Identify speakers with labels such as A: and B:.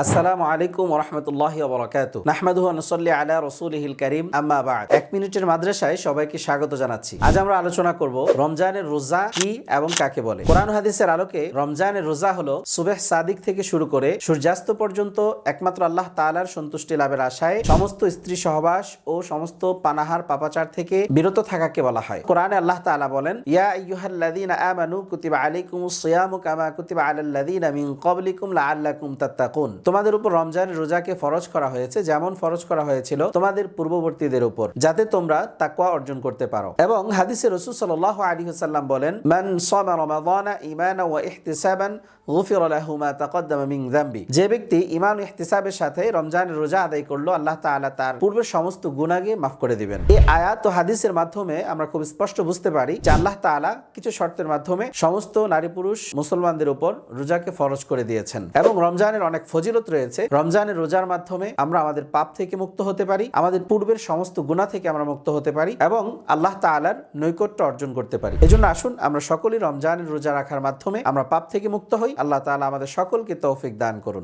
A: আসসালামু আলাইকুম ওয়া রাহমাতুল্লাহি ওয়া বারাকাতুহু নাহমাদুহু ওয়া নুসাল্লি আলা রাসূলিহিল কারীম আম্মা বা'দ। 1 মিনিটের মাদ্রাসায় সবাইকে স্বাগত জানাচ্ছি। আজ আমরা আলোচনা করব রমজানের রোজা কি এবং কাকে বলে। কোরআন হাদিসের আলোকে রমজানের রোজা হলো সুবহ সাদিক থেকে শুরু করে সূর্যাস্ত পর্যন্ত একমাত্র আল্লাহ তাআলার সন্তুষ্টি লাভের আশায় সমস্ত স্ত্রী সহবাস ও সমস্ত পানাহার পাপাচার থেকে বিরত থাকাকে বলা হয়। কোরআনে আল্লাহ তাআলা বলেন, ইয়া আইয়ুহাল্লাযীনা আমানু কুতিবা আলাইকুমুস সিয়ামু কামা কুতিবা আলাল্লাযীনা মিন ক্বাবলিকুম লাআল্লাকুম তাত্তাকুন। তোমাদের উপর রমজানের রোজাকে ফরজ করা হয়েছে যেমন ফরজ করা হয়েছিল তোমাদের পূর্ববর্তীদের উপর, যাতে তোমরা তাকওয়া অর্জন করতে পারো। এবং হাদিসে রাসূল সাল্লাল্লাহু আলাইহি ওয়াসাল্লাম বলেন, মান সামা রমাদানা ঈমানান ওয়া ইহতিসাবান গুফিরা লাহু মা তাকদ্দামা মিন যামবি। যে ব্যক্তি ঈমান ও ইহতিসাবের সাথে রমজানের রোজা আদায় করলো, আল্লাহ তাআলা তার পূর্বের সমস্ত গুনাহকে মাফ করে দিবেন। এই আয়াত ও হাদিসের মাধ্যমে আমরা খুব স্পষ্ট বুঝতে পারি যে আল্লাহ তাআলা কিছু শর্তের মাধ্যমে সমস্ত নারী পুরুষ মুসলমানদের উপর রোজাকে ফরজ করে দিয়েছেন। এবং রমজানের অনেক ফজিলত রয়েছে। রমজানের রোজার মাধ্যমে আমরা আমাদের পাপ থেকে মুক্ত হতে পারি, আমাদের পূর্বের সমস্ত গুনাহ থেকে আমরা মুক্ত হতে পারি এবং আল্লাহ তাআলার নৈকট্য অর্জন করতে পারি। এজন্য আসুন আমরা সকলেই রমজানের রোজা রাখার মাধ্যমে আমরা পাপ থেকে মুক্ত হই। আল্লাহ তাআলা আমাদের সকলকে তৌফিক দান করুন।